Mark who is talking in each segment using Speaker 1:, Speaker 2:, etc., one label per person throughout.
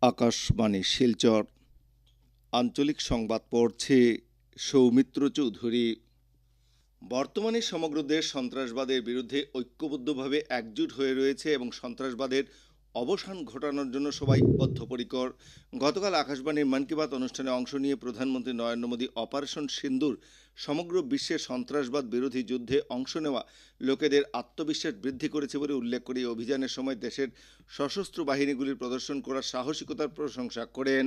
Speaker 1: আকাশবাণী শিলচর আঞ্চলিক সংবাদ পড়ছে সৌমিত্র চৌধুরী। বর্তমানে সমগ্র দেশ সন্ত্রাসবাদের বিরুদ্ধে ঐক্যবদ্ধভাবে একজোট হয়ে রয়েছে এবং সন্ত্রাসবাদের অবসান ঘটানোর জন্য সবাই বদ্ধপরিকর। গতকাল আকাশবাণীর মন কি বাত অনুষ্ঠানে অংশ নিয়ে প্রধানমন্ত্রী নরেন্দ্র মোদী অপারেশন সিন্দুর সমগ্র বিশ্বে সন্ত্রাসবাদ বিরোধী যুদ্ধে অংশ নেওয়া লোকেদের আত্মবিশ্বাস বৃদ্ধি করেছে বলে উল্লেখ করে এই অভিযানের সময় দেশের সশস্ত্র বাহিনীগুলির প্রদর্শন করার সাহসিকতার প্রশংসা করেন।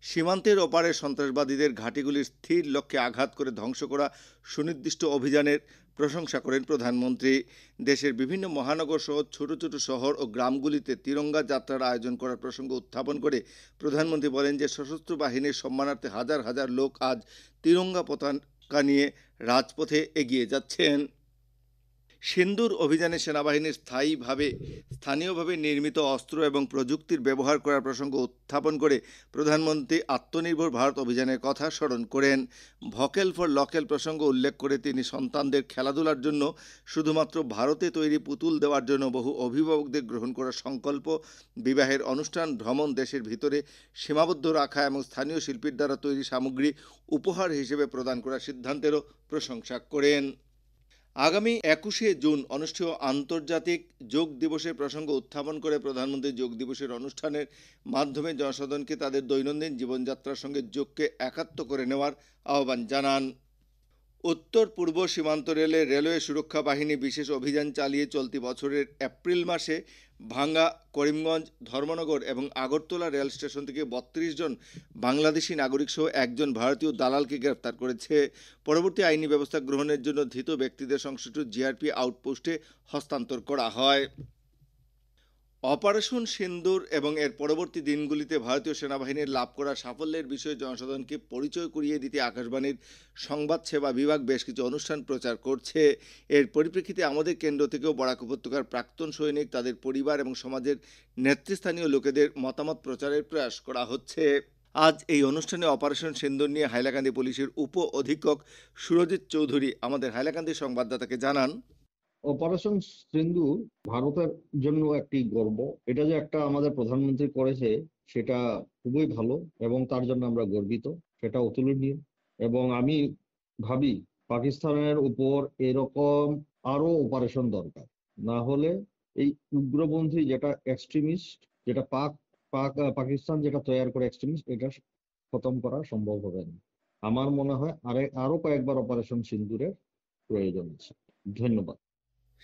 Speaker 1: সীমান্তের ওপারে সন্ত্রাসবাদীদের ঘাঁটিগুলির স্থির লক্ষ্যে আঘাত করে ধ্বংস করা সুনির্দিষ্ট অভিযানের প্রশংসা করেন প্রধানমন্ত্রী। দেশের বিভিন্ন মহানগর সহ ছোট ছোট শহর ও গ্রামগুলিতে তিরঙ্গা যাত্রার আয়োজন করার প্রসঙ্গ উত্থাপন করে প্রধানমন্ত্রী বলেন যে সশস্ত্র বাহিনীর সম্মানার্থে হাজার হাজার লোক আজ তিরঙ্গা পতাকা নিয়ে রাজপথে এগিয়ে যাচ্ছেন। সিন্দুর অভিযানে সেনাবাহিনীর স্থানীয়ভাবে নির্মিত অস্ত্র এবং প্রযুক্তির ব্যবহার করার প্রসঙ্গ উত্থাপন করে প্রধানমন্ত্রী আত্মনির্ভর ভারত অভিযানের কথা স্মরণ করেন। ভোকাল ফর লোকাল প্রসঙ্গ উল্লেখ করে তিনি সন্তানদের খেলাধুলার জন্য শুধুমাত্র ভারতে তৈরি পুতুল দেওয়ার জন্য বহু অভিভাবকদের গ্রহণ করার সংকল্প, বিবাহের অনুষ্ঠান, ভ্রমণ দেশের ভিতরে সীমাবদ্ধ রাখা এবং স্থানীয় শিল্পীর দ্বারা তৈরি সামগ্রী উপহার হিসেবে প্রদান করার সিদ্ধান্তেরও প্রশংসা করেন। আগামী 21শে জুন অনুষ্ঠেয় আন্তর্জাতিক যোগ দিবসের প্রসঙ্গ উত্থাপন করে প্রধানমন্ত্রী যোগ দিবসের অনুষ্ঠানের মাধ্যমে জনসাধারণকে তাদের দৈনন্দিন জীবনযাত্রার সঙ্গে যোগকে একাত্ম করে নেওয়ার আহ্বান জানান। উত্তর পূর্ব সীমান্ত রেলওয়ে সুরক্ষা বাহিনী বিশেষ অভিযান চালিয়ে চলতি বছরের এপ্রিল মাসে ভাঙ্গা, করিমগঞ্জ, ধর্মনগর এবং আগরতলা রেল স্টেশন থেকে 32 জন বাংলাদেশি নাগরিক সহ একজন ভারতীয় দালালকে গ্রেফতার করেছে। পরবর্তী আইনি ব্যবস্থা গ্রহণের জন্য ধৃত ব্যক্তিদের সংশ্লিষ্ট জিআরপি আউটপোস্টে হস্তান্তর করা হয়। অপারেশন সিন্দুর এবং এর পরবর্তী দিনগুলিতে ভারতীয় সেনাবাহিনীর লাভ করা সাফল্যের বিষয়ে জনসাধারণকে পরিচয় করিয়ে দিতে আকাশবাণীর সংবাদ সেবা বিভাগ বেশ কিছু অনুষ্ঠান প্রচার করছে। এর পরিপ্রেক্ষিতে আমাদের কেন্দ্র থেকেও বরাক উপত্যকার প্রাক্তন সৈনিক, তাদের পরিবার এবং সমাজের নেতৃস্থানীয় লোকেদের মতামত প্রচারের প্রয়াস করা হচ্ছে। আজ এই অনুষ্ঠানে অপারেশন সিন্দুর নিয়ে হাইলাকান্দি পুলিশের উপ অধীক্ষক সুরজিৎ চৌধুরী আমাদের হাইলাকান্দি সংবাদদাতাকে জানান,
Speaker 2: অপারেশন সিন্দুর ভারতের জন্য একটি গর্ব। এটা যে একটা আমাদের প্রধানমন্ত্রী করেছে সেটা খুবই ভালো এবং তার জন্য আমরা গর্বিত, সেটা অতুলনীয়। এবং আমি ভাবি পাকিস্তানের উপর এরকম আরো অপারেশন দরকার। না হলে এই উগ্রপন্থী যেটা এক্সট্রিমিস্ট, যেটা পাকিস্তান যেটা তৈরি করে এক্সট্রিমিস্ট, এটা খতম করা সম্ভব হবে না। আমার মনে হয় আরো কয়েকবার অপারেশন সিন্দুরের প্রয়োজন আছে। ধন্যবাদ।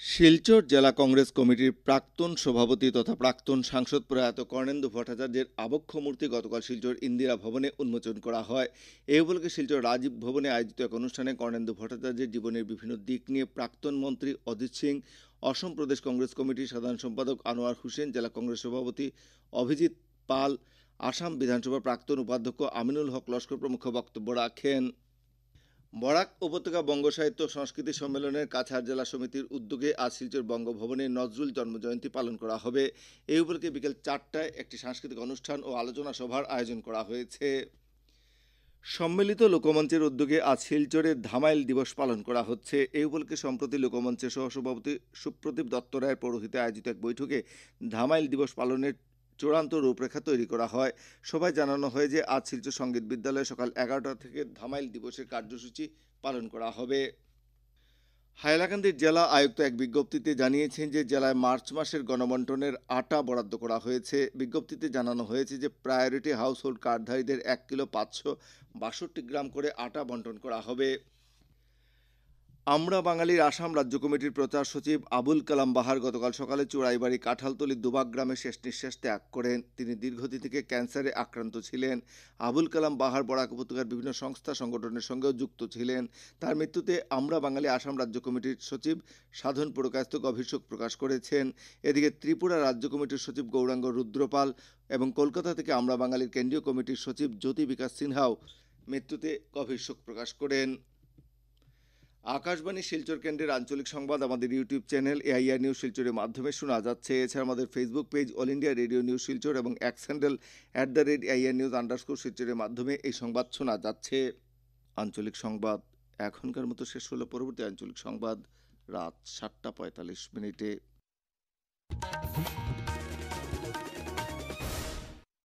Speaker 1: শিলচর জেলা কংগ্রেস কমিটির প্রাক্তন সভাপতি তথা প্রাক্তন সাংসদ প্রয়াত কর্ণেন্দু ভট্টাচার্যের আবক্ষ মূর্তি গতকাল শিলচর ইন্দিরা ভবনে উন্মোচন করা হয়। এই উপলক্ষে শিলচর রাজীব ভবনে আয়োজিত এক অনুষ্ঠানে কর্ণেন্দু ভট্টাচার্যের জীবনের বিভিন্ন দিক নিয়ে প্রাক্তন মন্ত্রী অজিত সিং, অসম প্রদেশ কংগ্রেস কমিটির সাধারণ সম্পাদক আনোয়ার হোসেন, জেলা কংগ্রেস সভাপতি অভিজিৎ পাল, আসাম বিধানসভার প্রাক্তন উপাধ্যক্ষ আমিনুল হক লস্কর প্রমুখ বক্তব্য রাখেন। বরাক উপত্যকা বঙ্গ সাহিত্য সংস্কৃতি সম্মেলনের কাছাড় জেলা সমিতির উদ্যোগে আজ শিলচর বঙ্গভবনে নজরুল জন্মজয়ন্তী পালন করা হবে। এই উপলক্ষে বিকেল 4টায় একটি সাংস্কৃতিক অনুষ্ঠান ও আলোচনা সভার আয়োজন করা হয়েছে। সম্মিলিত লোকমঞ্চের উদ্যোগে আজ শিলচরে ধামাইল দিবস পালন করা হচ্ছে। এই উপলক্ষে সম্প্রতি লোকমঞ্চের সহসভাপতি সুপ্রদীপ দত্ত রায়ের পৌরোহিত্যে আয়োজিত এক বৈঠকে ধামাইল দিবস পালনের চূড়ান্ত রূপরেখা তৈরি করা হয়। সভায় জানানো হয় যে আজ শিলচর সঙ্গীত বিদ্যালয়ে সকাল 11টা থেকে ধামাইল দিবসের কার্যসূচি পালন করা হবে। হাইলাকান্দির জেলা আয়ুক্ত এক বিজ্ঞপ্তিতে জানিয়েছেন যে জেলায় মার্চ মাসের গণবন্টনের আটা বরাদ্দ করা হয়েছে। বিজ্ঞপ্তিতে জানানো হয়েছে যে প্রায়োরিটি হাউসহোল্ড কার্ডধারীদের 1 কিলো 562 গ্রাম করে আটা বন্টন করা হবে। আমরা বাঙালির আসাম রাজ্য কমিটির প্রচার সচিব আবুল কালাম বাহার গতকাল সকালে চোরাইবাড়ি কাঁঠালতলী দুবাগ গ্রামে শেষ নিঃশ্বাস ত্যাগ করেন। তিনি দীর্ঘদিন থেকে ক্যান্সারে আক্রান্ত ছিলেন। আবুল কালাম বাহার বরাক উপত্যকার বিভিন্ন সংস্থা সংগঠনের সঙ্গেও যুক্ত ছিলেন। তার মৃত্যুতে আমরা বাঙালি আসাম রাজ্য কমিটির সচিব সাধন পুরকায়স্থ গভীর শোক প্রকাশ করেছেন। এদিকে ত্রিপুরা রাজ্য কমিটির সচিব গৌরাঙ্গ রুদ্রপাল এবং কলকাতা থেকে আমরা বাঙালির কেন্দ্রীয় কমিটির সচিব জ্যোতি বিকাশ সিনহাও মৃত্যুতে গভীর শোক প্রকাশ করেন। আকাশবাণী শিলচর কেন্দ্রের আঞ্চলিক সংবাদ আমাদের ইউটিউব চ্যানেল এআইআর নিউজ শিলচরের মাধ্যমে শোনা যাচ্ছে। এছাড়া আমাদের Facebook page all India radio news Silchar এবং এক্স হ্যান্ডেল @AIR নিউজ_ শিলচরের মাধ্যমে এই সংবাদ শোনা যাচ্ছে। আঞ্চলিক সংবাদ এখনকার মতো শেষ হলো। পরবর্তী আঞ্চলিক সংবাদ রাত 7টা 45 মিনিটে।